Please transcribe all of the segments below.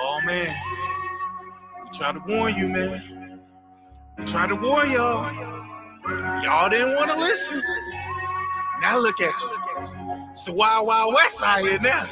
Oh man, we tried to warn you, man. We tried to warn y'all. Y'all didn't want to listen. Now look at you. It's the Wild Wild West out here now.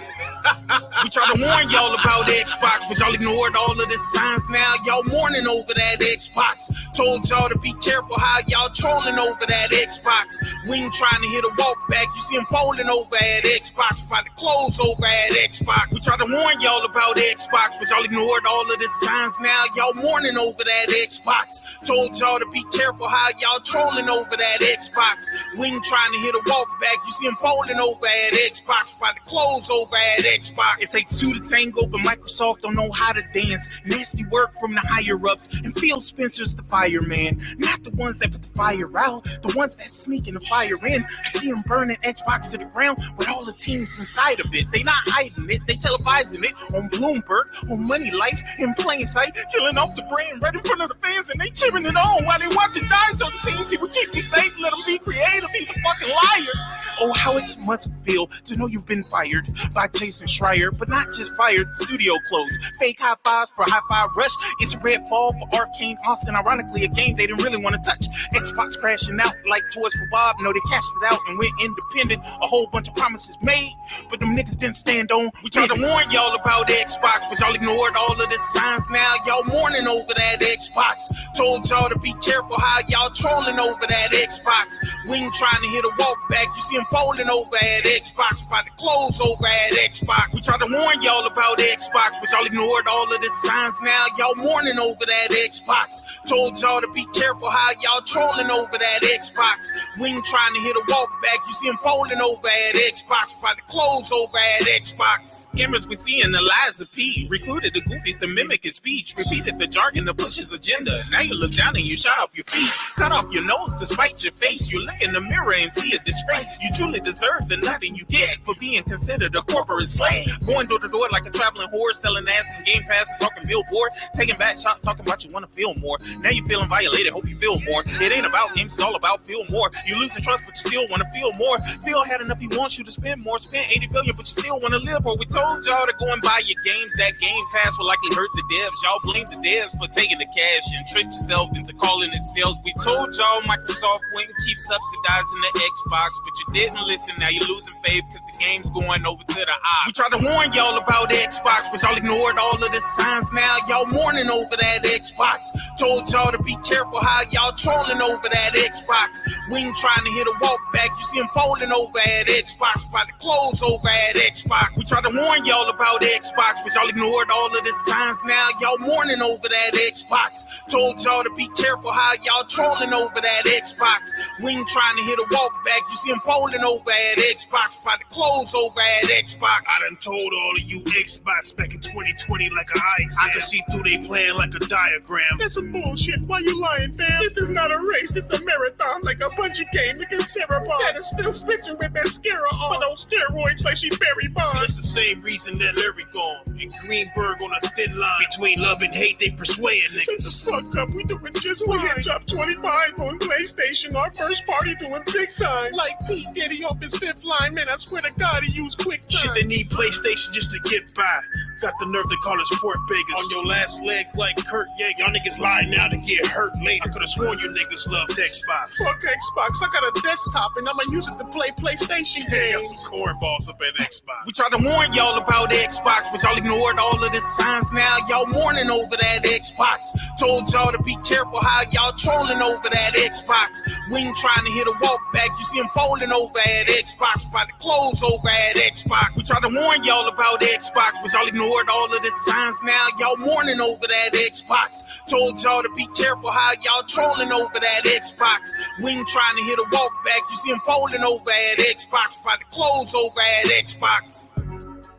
We tried to warn y'all about Xbox, but y'all ignored all of the signs. Now y'all mourning over that Xbox. Told y'all to be careful how y'all trolling over that Xbox. We ain't trying to hit a walk back. You see them folding over at Xbox, about to close over at Xbox. We tried to warn y'all about Xbox, but y'all ignored all of the signs. Now y'all mourning over that Xbox. Told y'all to be careful how y'all trolling over that Xbox. We ain't trying to hit a walk back. You see them folding over at Xbox, about to close over at Xbox. It takes two to tango, but Microsoft don't know how to dance. Nasty work from the higher ups, and Phil Spencer's the fireman. Not the ones that put the fire out, the ones that sneaking the fire in. I see them burning Xbox to the ground with all the teams inside of it. They not hiding it, they televising it on Bloomberg, on Money Life, in plain sight, killing off the brand right in front of the fans, and they cheering it on while they watching die. Told the teams he would keep them safe, let them be creative. He's a fucking liar. Oh, how it must feel to know you've been fired by Jason Schreier, but not just fired, studio closed. Fake high fives for High Five Rush. It's Redfall for Arcane Austin. Ironically, a game they didn't really want to touch. Xbox crashing out like Toys for Bob. No, they cashed it out and went independent. A whole bunch of promises made, but them niggas didn't stand on. We tried to warn y'all about Xbox, but y'all ignored all of the signs. Now y'all mourning over that Xbox. Told y'all to be careful how y'all trolling over that Xbox. We ain't trying to hit a walk back. You see them folding over at Xbox, about to close over at Xbox. We tried to warn y'all about Xbox, but y'all ignored all of the signs. Now y'all mourning over that Xbox. Told y'all to be careful how y'all trolling over that Xbox. We ain't trying to hit a walk back. You see them folding over at Xbox, about to close over at Xbox. Gamers we see in the lies of P recruited the goofies to mimic his speech, repeated the jargon to push his agenda. Now you look down and you shot off your feet, cut off your nose to spite your face. You look in the mirror and see a disgrace. You truly deserve the nothing you get for being considered a corporate slave. Going door to door like a traveling whore, selling ass and Game Pass and talking billboard, taking back shots, talking about you want to feel more. Now you feeling violated, hope you feel more. It ain't about games, it's all about feel more. You losing trust, but you still want to feel more. Phil had enough, he wants you to spend more. Spend 80 billion, but you still want to live more. We told y'all to go and buy your games. That Game Pass will likely hurt the devs. Y'all blame the devs for taking the cash and tricked yourself into calling it sales. We told y'all Microsoft wouldn't keep subsidizing the Xbox, but you didn't listen. Now you're losing faith because the game's going over to the odds. We tried to warn y'all about Xbox, but y'all ignored all of the signs. Now y'all mourning over that Xbox. Told y'all to be careful how y'all trolling over that Xbox. We ain't trying to hit a walk back. You see them folding over at Xbox, about to close over at Xbox. We tried to warn y'all about Xbox, but y'all ignored all of the signs. Now y'all mourning over that Xbox. Told y'all to be careful how y'all trolling over that Xbox. We ain't trying to hit a walk back. You see them folding over at Xbox, about to close over at Xbox. I done told all of you Xbox back in 2020 like a eye exam. I can see through they plan like a diagram. That's some bullshit. Why you lying, fam? This is not a race. This a marathon, like a bungee game. Look at Sarah Bond. That is Phil Spencer with mascara on. On steroids like she Barry Bonds. See, that's the same reason that Larry gone. And Greenberg on a thin line. Between love and hate, they persuading niggas. Shut the fuck up. We doing just fine. We hit top 25 on PlayStation. Our first party doing big time. Like P. Diddy off his fifth line. Man, I swear to God, he used quick time. Shit, they need PlayStation just to get by. Got the nerve to call us pork beggars. On your last leg like Kurt Yeager. Y'all niggas lie now to get hurt later. I could've sworn you niggas loved Xbox. Fuck Xbox. I got a desktop and I'ma use it to play PlayStation Hey, got games. some cornballs up at Xbox. We tried to warn y'all about Xbox, but y'all ignored all of the signs. Now y'all mourning over that Xbox. Told y'all to be careful how y'all trolling over that Xbox. We ain't trying to hit a walk back. You see them folding over at Xbox, about to close over at Xbox. We tried to warn y'all about Xbox, but y'all ignored all of the signs. Now y'all mourning over that Xbox. Told y'all to be careful how y'all trolling over that Xbox. We ain't trying to hit a walk back. You see them folding over at Xbox, about to close over at Xbox.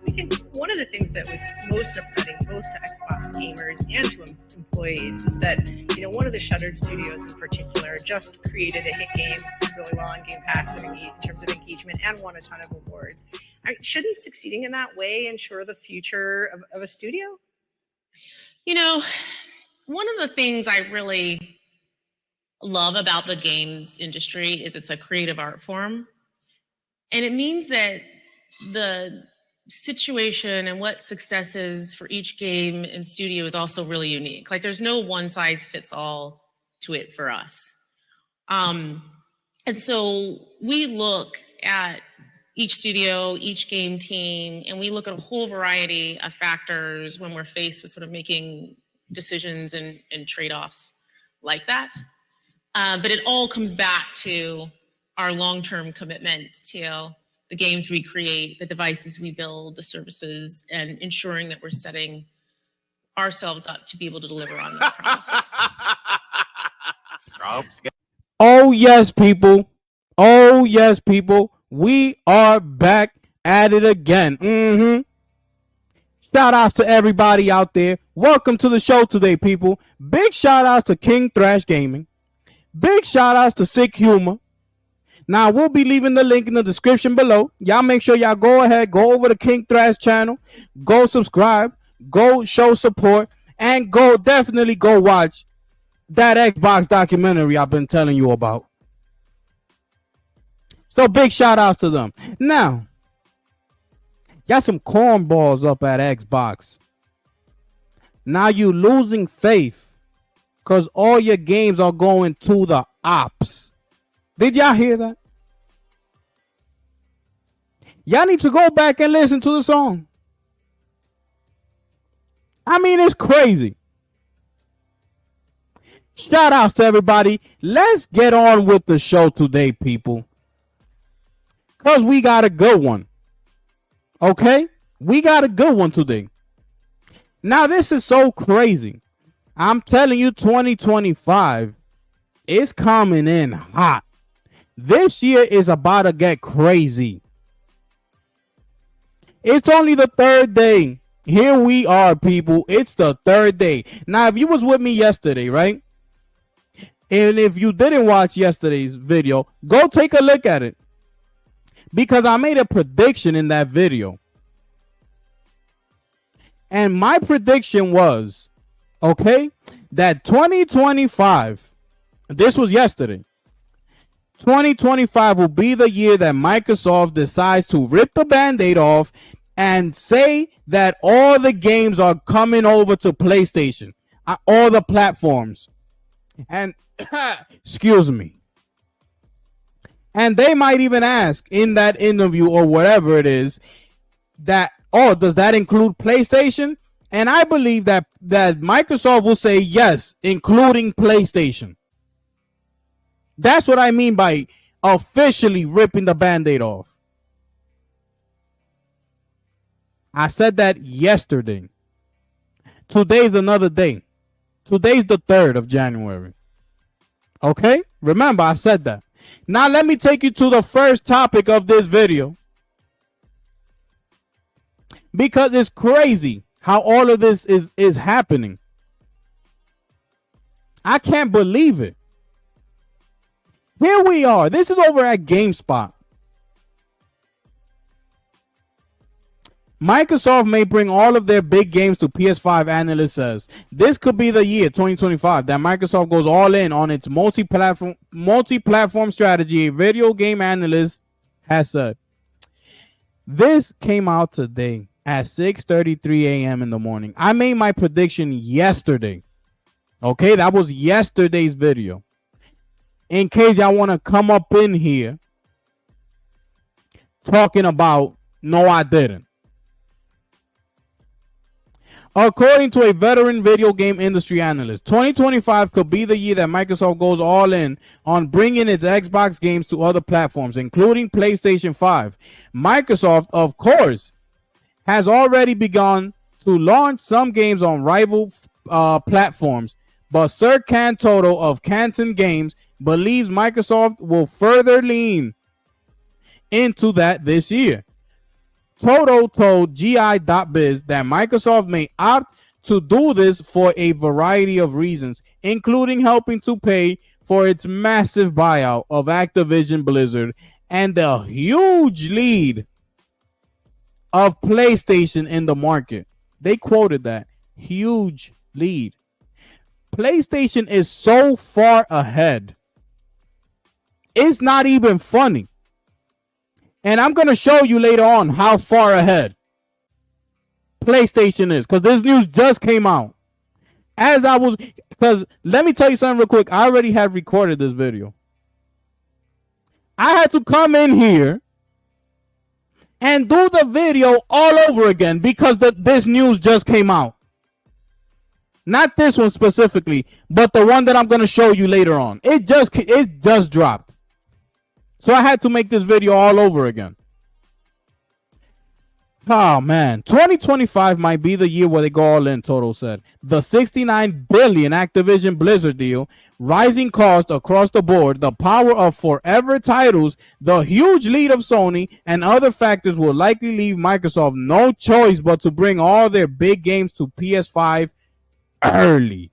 I think one of the things that was most upsetting both to Xbox gamers and to employees is that, one of the Shuttered studios in particular just created a hit game really well on Game Pass in terms of engagement and won a ton of awards. Shouldn't succeeding in that way ensure the future of a studio? One of the things I really love about the games industry is it's a creative art form. And it means that the situation and what success is for each game and studio is also really unique. Like there's no one size fits all to it for us. And so we look at each studio, each game team, and we look at a whole variety of factors when we're faced with sort of making decisions and trade-offs like that. But it all comes back to our long-term commitment to the games we create, the devices we build, the services, and ensuring that we're setting ourselves up to be able to deliver on those promises. Oh, yes, people. Oh, yes, people. We are back at it again. Shout outs to everybody out there. Welcome to the show today, people. Big shout outs to King Thrash Gaming. Big shout outs to Sick Humor. Now, we'll be leaving the link in the description below. Y'all make sure y'all go ahead, go over to King Thrash channel, go subscribe, go show support, and definitely go watch that Xbox documentary I've been telling you about. So big shout outs to them. Now, got some cornballs up at Xbox. Now you losing faith because all your games are going to the ops. Did y'all hear that? Y'all need to go back and listen to the song. I mean, it's crazy. Shout outs to everybody. Let's get on with the show today, people. Because we got a good one. Okay? We got a good one today. Now, this is so crazy. I'm telling you, 2025 is coming in hot. This year is about to get crazy. It's only the third day. Here we are, people. It's the third day. Now, if you was with me yesterday, right? And if you didn't watch yesterday's video, go take a look at it. Because I made a prediction in that video. And my prediction was, okay, that 2025, this was yesterday, 2025 will be the year that Microsoft decides to rip the Band-Aid off and say that all the games are coming over to PlayStation, all the platforms. And, excuse me. And they might even ask in that interview or whatever it is that, oh, does that include PlayStation? And I believe that Microsoft will say yes, including PlayStation. That's what I mean by officially ripping the Band-Aid off. I said that yesterday. Today's another day. Today's the 3rd of January. Okay? Remember, I said that. Now let me take you to the first topic of this video. Because it's crazy how all of this is happening. I can't believe it. Here we are. This is over at GameSpot. Microsoft may bring all of their big games to PS5, analyst says. This could be the year, 2025, that Microsoft goes all in on its multi-platform strategy, a video game analyst has said. This came out today at 6:33 a.m. in the morning. I made my prediction yesterday. Okay, that was yesterday's video. In case y'all want to come up in here talking about, no, I didn't. According to a veteran video game industry analyst, 2025 could be the year that Microsoft goes all in on bringing its Xbox games to other platforms, including PlayStation 5. Microsoft, of course, has already begun to launch some games on rival platforms, but Sir Can Toto of Canton Games believes Microsoft will further lean into that this year. Toto told GI.biz that Microsoft may opt to do this for a variety of reasons, including helping to pay for its massive buyout of Activision Blizzard and the huge lead of PlayStation in the market. They quoted that. Huge lead. PlayStation is so far ahead. It's not even funny. And I'm going to show you later on how far ahead. PlayStation is, because this news just came out. Because let me tell you something real quick. I already have recorded this video. I had to come in here and do the video all over again because this news just came out. Not this one specifically, but the one that I'm going to show you later on. It just dropped. So I had to make this video all over again. Oh man, 2025 might be the year where they go all in, Toto said. The $69 billion Activision Blizzard deal, rising costs across the board, the power of forever titles, the huge lead of Sony, and other factors will likely leave Microsoft no choice but to bring all their big games to PS5 early,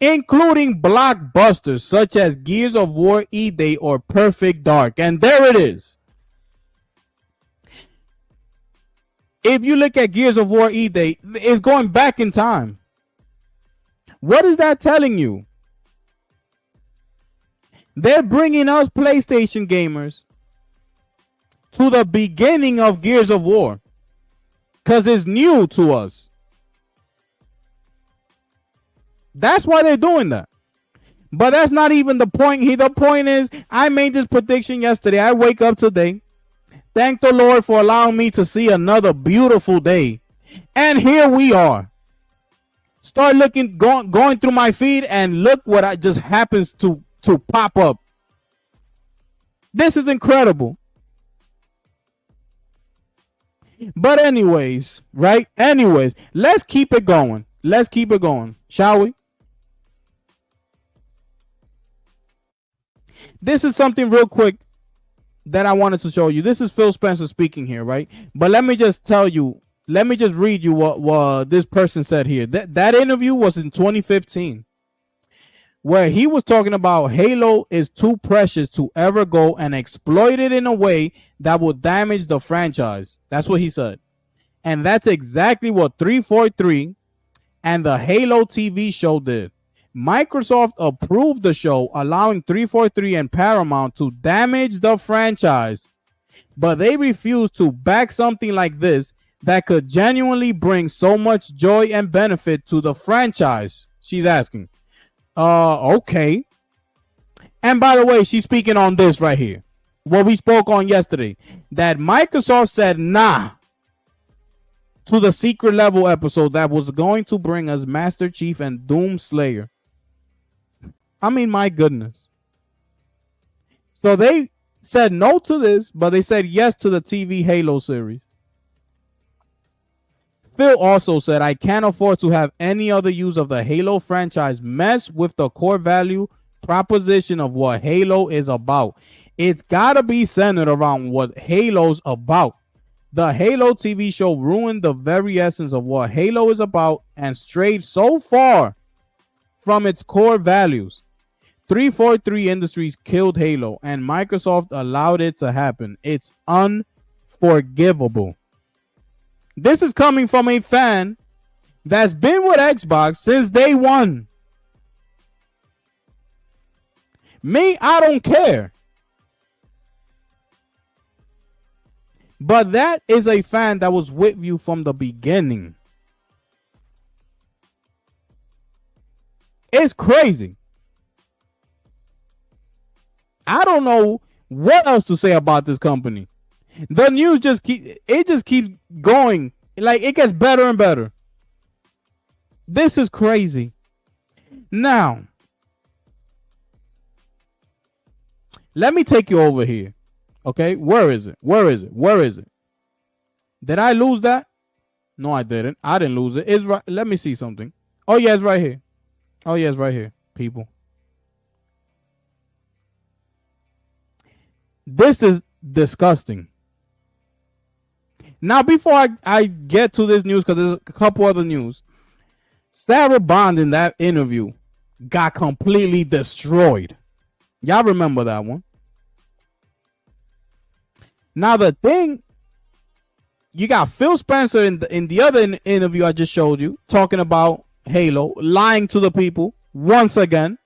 including blockbusters such as Gears of War E-Day or Perfect Dark. And there it is. If you look at Gears of War E-Day, it's going back in time. What is that telling you? They're bringing us PlayStation gamers to the beginning of Gears of War because it's new to us. That's why they're doing that. But that's not even the point here. The point is, I made this prediction yesterday. I wake up today. Thank the Lord for allowing me to see another beautiful day. And here we are. Start looking, going through my feed, and look what I just happens to pop up. This is incredible. But anyways, right? Anyways, let's keep it going. Let's keep it going, shall we? This is something real quick that I wanted to show you. This is Phil Spencer speaking here, right? But let me just tell you, let me just read you what this person said here. That interview was in 2015, where he was talking about Halo is too precious to ever go and exploit it in a way that will damage the franchise. That's what he said. And that's exactly what 343 and the Halo TV show did. Microsoft approved the show, allowing 343 and Paramount to damage the franchise, but they refused to back something like this that could genuinely bring so much joy and benefit to the franchise. She's asking. Okay. And by the way, she's speaking on this right here, what we spoke on yesterday, that Microsoft said nah to the secret level episode that was going to bring us Master Chief and Doom Slayer. I mean, my goodness. So they said no to this, but they said yes to the TV Halo series. Phil also said, I can't afford to have any other use of the Halo franchise mess with the core value proposition of what Halo is about. It's got to be centered around what Halo's about. The Halo TV show ruined the very essence of what Halo is about and strayed so far from its core values. 343 Industries killed Halo, and Microsoft allowed it to happen. It's unforgivable. This is coming from a fan that's been with Xbox since day one. Me, I don't care. But that is a fan that was with you from the beginning. It's crazy. I don't know what else to say about this company. The news just keeps going. Like, it gets better and better. This is crazy. Now, let me take you over here. Okay, where is it? Where is it? Where is it? Did I lose that? No, I didn't. I didn't lose it. It's right. Let me see something. Oh yeah, it's right here. Oh yeah, it's right here, people. This is disgusting. Now, before I get to this news, because there's a couple other news, Sarah Bond in that interview got completely destroyed. Y'all remember that one? Now, the thing, you got Phil Spencer in the other interview I just showed you, talking about Halo, lying to the people once again.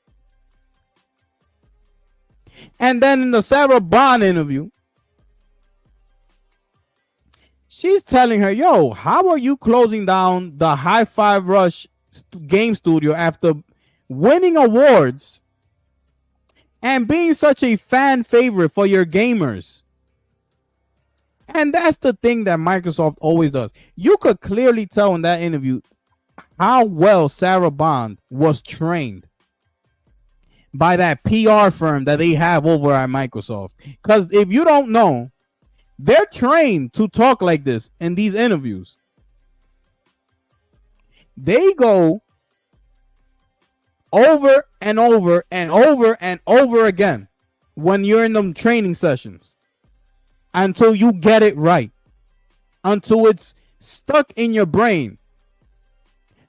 And then in the Sarah Bond interview, She's telling her, yo, how are you closing down the Hi-Fi Rush game studio after winning awards and being such a fan favorite for your gamers? And that's the thing that Microsoft always does. You could clearly tell in that interview how well Sarah Bond was trained by that PR firm that they have over at Microsoft. Because if you don't know, they're trained to talk like this in these interviews. They go over and over and over and over again when you're in them training sessions until you get it right, until it's stuck in your brain.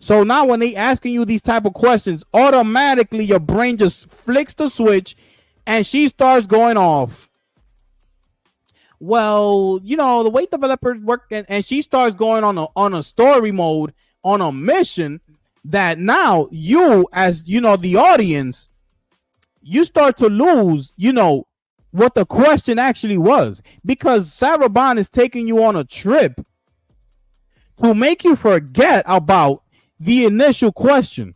So now when they asking you these type of questions, automatically your brain just flicks the switch and she starts going off. Well, you know, the way developers work, and she starts going on a story mode, on a mission that now you, as you know, the audience, you start to lose, you know, what the question actually was, because Sarah Bond is taking you on a trip to make you forget about the initial question.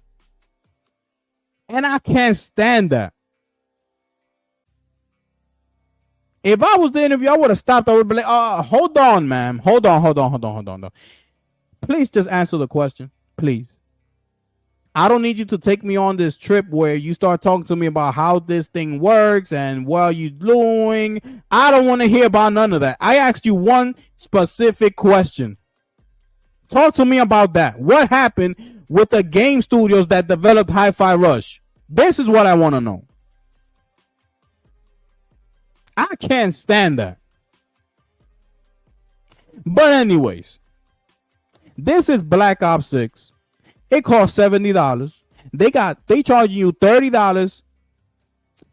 And I can't stand that. If I was the interview, I would have stopped. I would be like, hold on, ma'am. Hold on. Please just answer the question. Please. I don't need you to take me on this trip where you start talking to me about how this thing works and what are you doing. I don't want to hear about none of that. I asked you one specific question. Talk to me about that. What happened with the game studios that developed Hi-Fi Rush? This is what I want to know. I can't stand that. But anyways, this is Black Ops 6. It costs $70. They charge you $30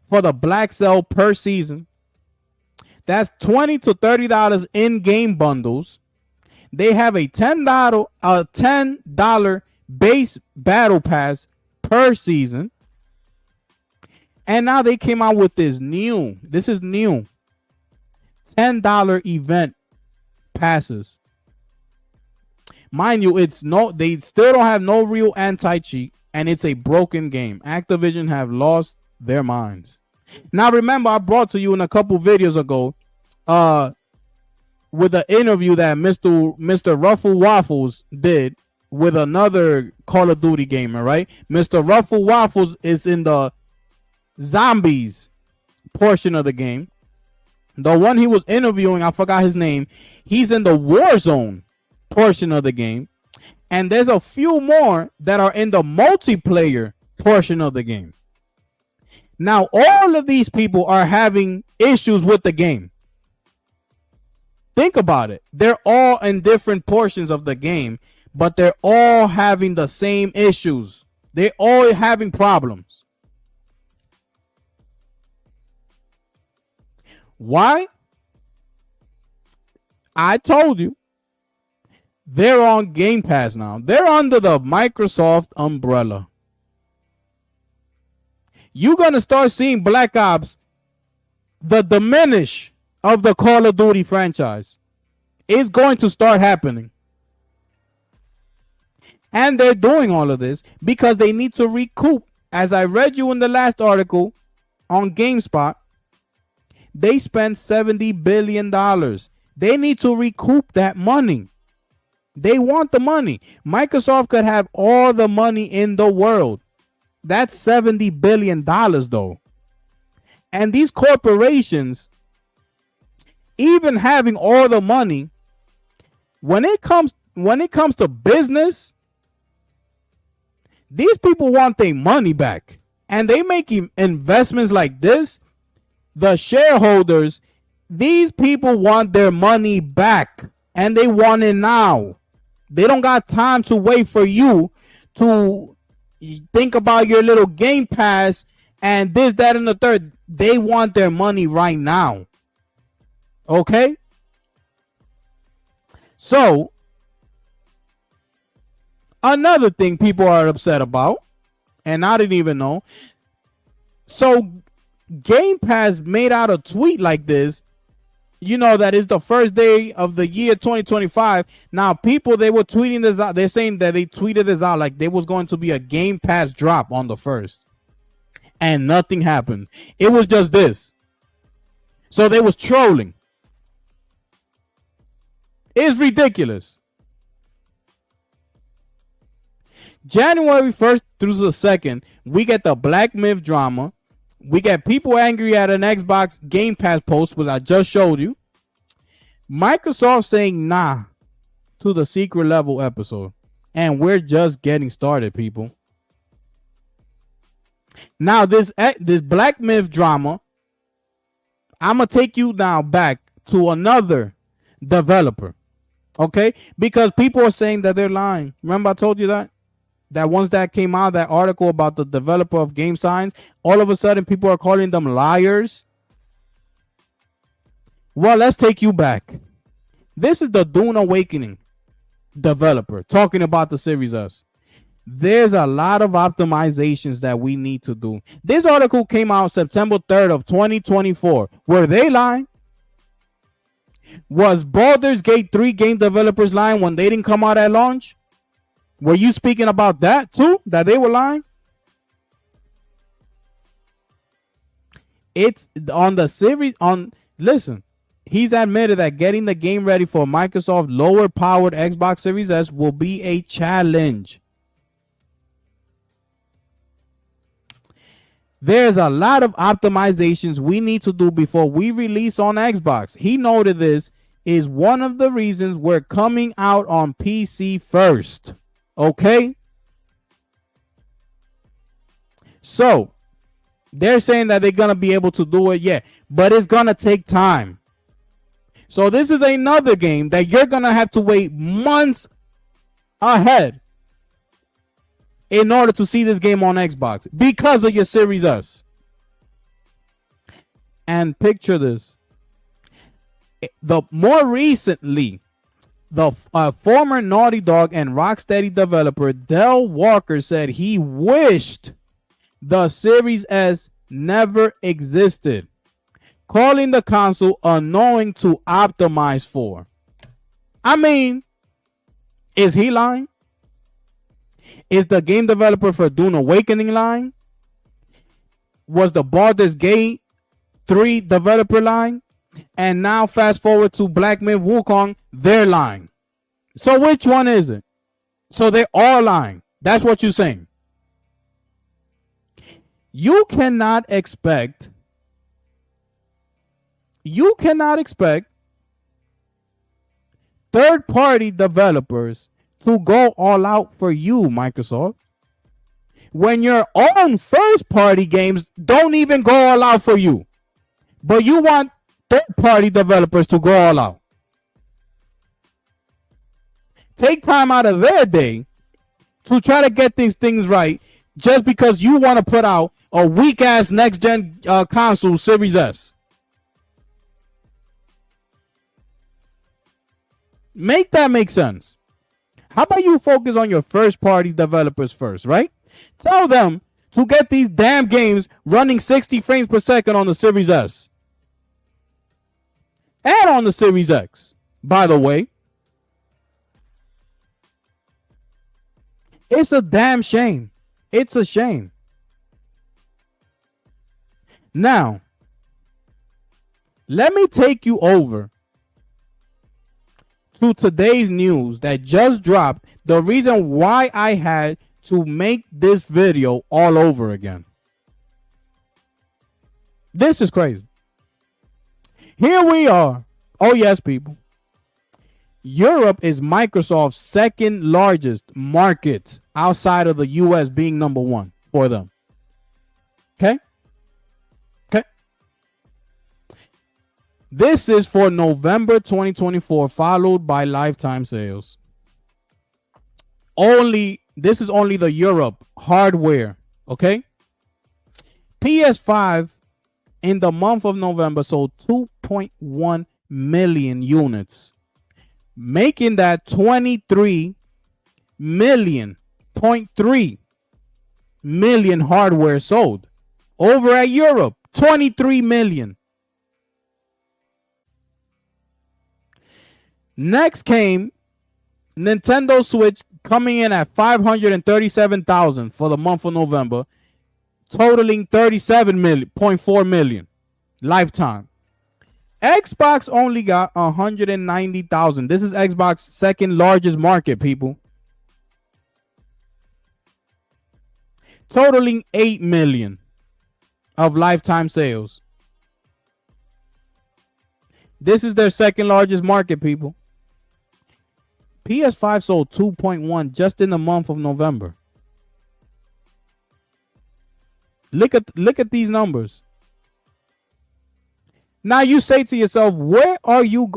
for the Black Cell per season. That's $20 to $30 in game bundles. They have a $10 base battle pass per season. And now they came out with this new $10 event passes. Mind you, they still don't have no real anti-cheat, and it's a broken game. Activision have lost their minds. Now remember, I brought to you in a couple videos ago with an interview that Mr. Ruffle Waffles did with another Call of Duty gamer, right? Mr. Ruffle Waffles is in the zombies portion of the game. The one he was interviewing, I forgot his name, he's in the Warzone portion of the game. And there's a few more that are in the multiplayer portion of the game. Now, all of these people are having issues with the game. Think about it. They're all in different portions of the game, but they're all having the same issues. They're all having problems. Why? I told you. They're on Game Pass now. They're under the Microsoft umbrella. You're going to start seeing Black Ops, the diminish of the Call of Duty franchise. It's going to start happening. And they're doing all of this because they need to recoup. As I read you in the last article on GameSpot, they spent $70 billion. They need to recoup that money. They want the money. Microsoft could have all the money in the world. That's $70 billion though. And these corporations, even having all the money, when it comes to business, these people want their money back. And they make investments like this. The shareholders, these people want their money back. And they want it now. They don't got time to wait for you to think about your little Game Pass and this, that, and the third. They want their money right now. Okay? So, another thing people are upset about, and I didn't even know. So, Game Pass made out a tweet like this you know, that is the first day of the year 2025. Now, people, they were tweeting this out. They're saying that they tweeted this out like there was going to be a Game Pass drop on the 1st. And nothing happened. It was just this. So they was trolling. It's ridiculous. January 1st through the 2nd, we get the Black Myth drama. We get people angry at an Xbox Game Pass post, which I just showed you. Microsoft saying nah to the secret level episode. And we're just getting started, people. Now, this Black Myth drama, I'm going to take you now back to another developer. Okay? Because people are saying that they're lying. Remember I told you that? That once that came out, that article about the developer of Game Signs, all of a sudden people are calling them liars. Well, let's take you back. This is the Dune Awakening developer talking about the Series S. There's a lot of optimizations that we need to do. This article came out September 3rd of 2024. Were they lying? Was Baldur's Gate 3 game developers lying when they didn't come out at launch? Were you speaking about that too? That they were lying? It's on the series on. Listen, he's admitted that getting the game ready for Microsoft lower powered Xbox Series S will be a challenge. There's a lot of optimizations we need to do before we release on Xbox. He noted this is one of the reasons we're coming out on PC first. Okay? So, they're saying that they're going to be able to do it, yeah, but it's going to take time. So, this is another game that you're going to have to wait months ahead in order to see this game on Xbox because of your Series S. And picture this. The more recently, the former Naughty Dog and Rocksteady developer Del Walker said he wished the Series S never existed, calling the console annoying to optimize for. I mean, is he lying? Is the game developer for Dune Awakening lying? Was the Baldur's Gate 3 developer lying? And now fast forward to Black Myth Wukong, they're lying. So which one is it? So they're all lying. That's what you're saying. You cannot expect third-party developers to go all out for you, Microsoft, when your own first-party games don't even go all out for you. But you want third-party developers to go all out. Take time out of their day to try to get these things right just because you want to put out a weak-ass next-gen console Series S. Make that make sense. How about you focus on your first-party developers first, right? Tell them to get these damn games running 60 frames per second on the Series S. And on the Series X, by the way. It's a damn shame. It's a shame. Now, let me take you over to today's news that just dropped. The reason why I had to make this video all over again. This is crazy. Here we are. Oh, yes, people. Europe is Microsoft's second largest market outside of the US, being number one for them. Okay? Okay. This is for November 2024, followed by lifetime sales. This is only the Europe hardware. Okay? PS5 in the month of November sold 2.1 million units, making that 23.3 million hardware sold. Over at Europe, 23 million. Next came Nintendo Switch, coming in at 537,000 for the month of November, totaling 37.4 million lifetime. Xbox only got 190,000. This is Xbox's second largest market, people, totaling 8 million of lifetime sales. This is their second largest market, people. PS5 sold 2.1 just in the month of November. Look at these numbers. Now you say to yourself, what are you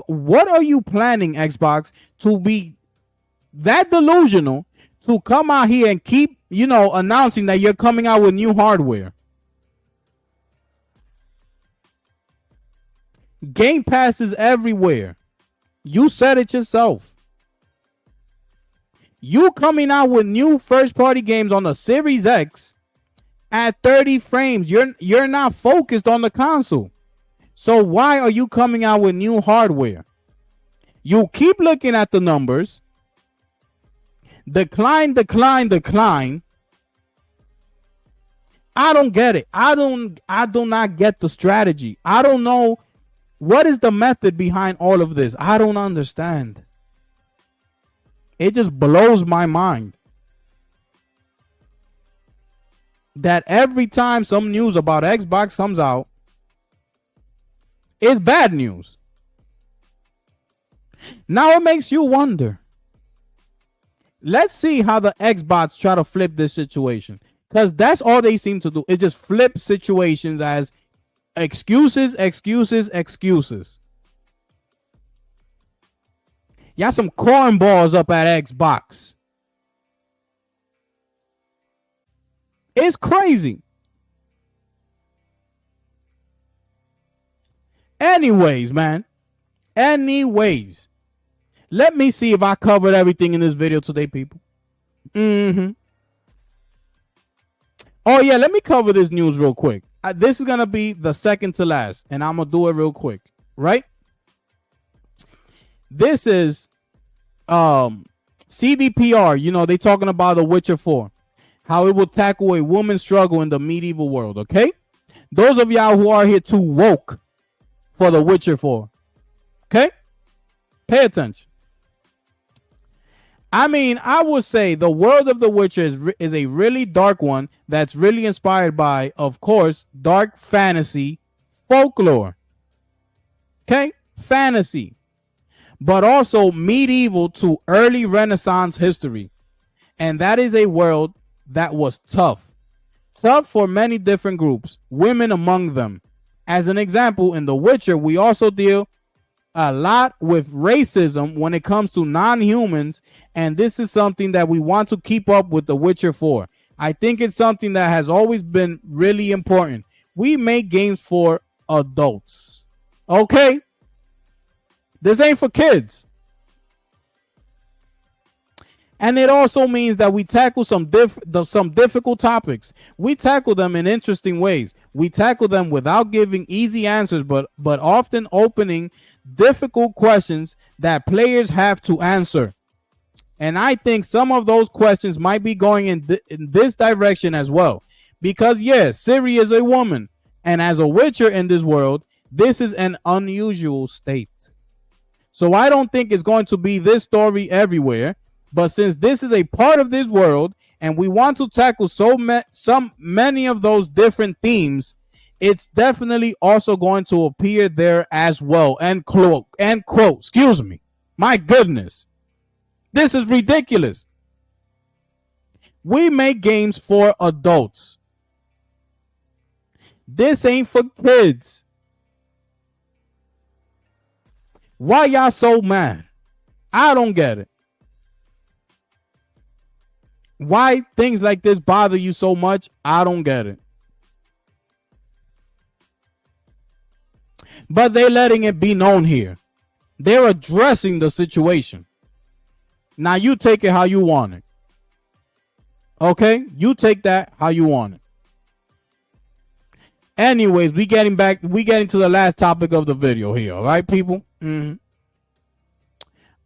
planning, Xbox, to be that delusional to come out here and keep, announcing that you're coming out with new hardware? Game Pass is everywhere. You said it yourself. You coming out with new first-party games on the Series X at 30 frames. You're not focused on the console. So why are you coming out with new hardware? You keep looking at the numbers. Decline. I don't get it. I do not get the strategy. I don't know what is the method behind all of this. I don't understand. It just blows my mind that every time some news about Xbox comes out, it's bad news. Now it makes you wonder. Let's see how the Xbox try to flip this situation, because that's all they seem to do. It just flip situations as excuses. Y'all some cornballs up at Xbox. It's crazy. Anyways, man. Let me see if I covered everything in this video today, people. Oh, yeah, let me cover this news real quick. This is going to be the second to last, and I'm going to do it real quick, right? This is CDPR. They talking about The Witcher 4, how it will tackle a woman's struggle in the medieval world, okay? Those of y'all who are here too woke for The Witcher 4, okay? Pay attention. I mean, I would say the world of The Witcher is a really dark one that's really inspired by, of course, dark fantasy folklore. Okay? Fantasy. But also medieval to early Renaissance history. And that is a world that was tough. Tough for many different groups, women among them. As an example, in The Witcher, we also deal a lot with racism when it comes to non-humans, and this is something that we want to keep up with The Witcher 4. I think it's something that has always been really important. We make games for adults, okay? This ain't for kids. And it also means that we tackle some difficult topics. We tackle them in interesting ways. We tackle them without giving easy answers, but often opening difficult questions that players have to answer. And I think some of those questions might be going in this direction as well. Because yes, Ciri is a woman. And as a Witcher in this world, this is an unusual state. So I don't think it's going to be this story everywhere. But since this is a part of this world and we want to tackle many of those different themes, it's definitely also going to appear there as well. End quote. Excuse me. My goodness. This is ridiculous. We make games for adults. This ain't for kids. Why y'all so mad? I don't get it. Why things like this bother you so much? I don't get it. But they're letting it be known here. They're addressing the situation. Now you take it how you want it. Okay? You take that how you want it. Anyways, we getting to the last topic of the video here. All right, people?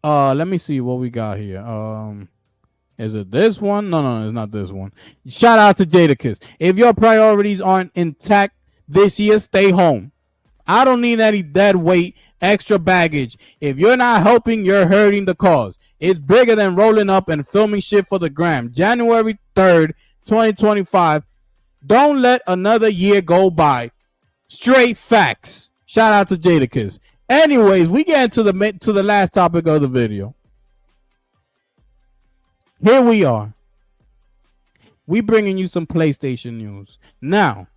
Let me see what we got here. Is it this one? No, it's not this one. Shout out to Jadakiss. If your priorities aren't intact this year, stay home. I don't need any dead weight, extra baggage. If you're not helping, you're hurting the cause. It's bigger than rolling up and filming shit for the gram. January 3rd, 2025. Don't let another year go by. Straight facts. Shout out to Jadakiss. Anyways, we get into the last topic of the video. Here we are. We bringing you some PlayStation news. Now,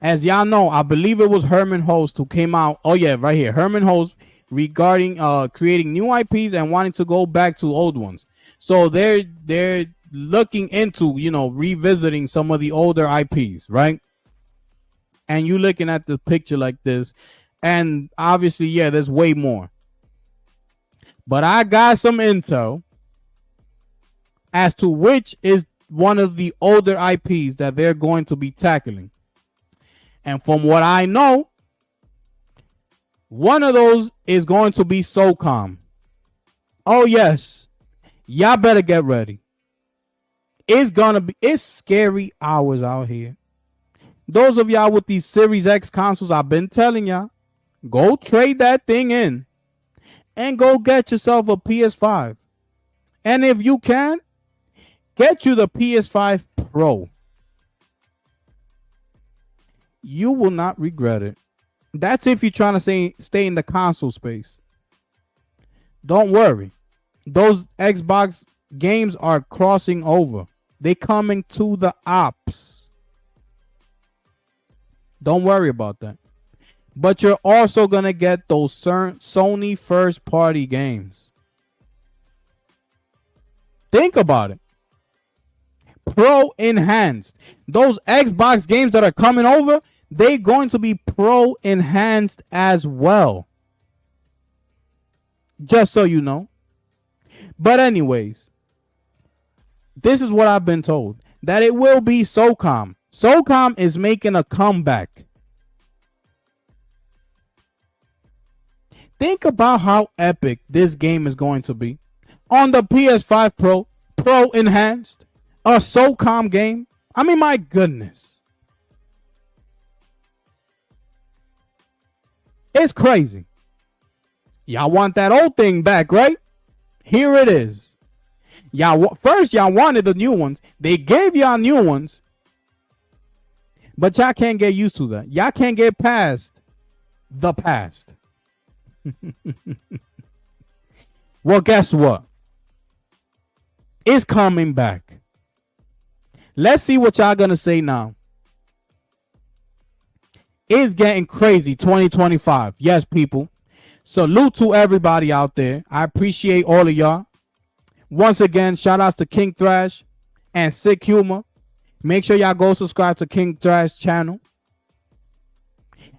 as y'all know, I believe it was Hermen Hulst who came out. Oh yeah, right here. Hermen Hulst regarding creating new IPs and wanting to go back to old ones. So they're looking into, revisiting some of the older IPs, right? And you looking at the picture like this, and obviously, yeah, there's way more. But I got some intel as to which is one of the older IPs that they're going to be tackling. And from what I know, one of those is going to be SOCOM. Oh, yes. Y'all better get ready. It's scary hours out here. Those of y'all with these Series X consoles, I've been telling y'all, go trade that thing in and go get yourself a PS5. And if you can, get you the PS5 Pro. You will not regret it. That's if you're trying to stay in the console space. Don't worry. Those Xbox games are crossing over. They're coming to the ops. Don't worry about that. But you're also going to get those Sony first-party games. Think about it. Pro enhanced. Those Xbox games that are coming over, they're going to be pro enhanced as well. Just so you know. But anyways, this is what I've been told. That it will be SOCOM. SOCOM is making a comeback. Think about how epic this game is going to be. On the PS5 Pro enhanced. A SOCOM game. I mean, my goodness. It's crazy. Y'all want that old thing back, right? Here it is. First, y'all wanted the new ones. They gave y'all new ones. But y'all can't get used to that. Y'all can't get past the past. Well, guess what? It's coming back. Let's see what y'all gonna say now. It's getting crazy 2025. Yes, people. Salute to everybody out there. I appreciate all of y'all. Once again, shout outs to King Thrash and Sick Humor. Make sure y'all go subscribe to King Thrash channel.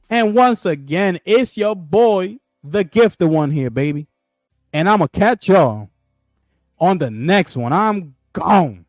And once again, it's your boy, the gifted one here, baby. And I'm going to catch y'all on the next one. I'm gone.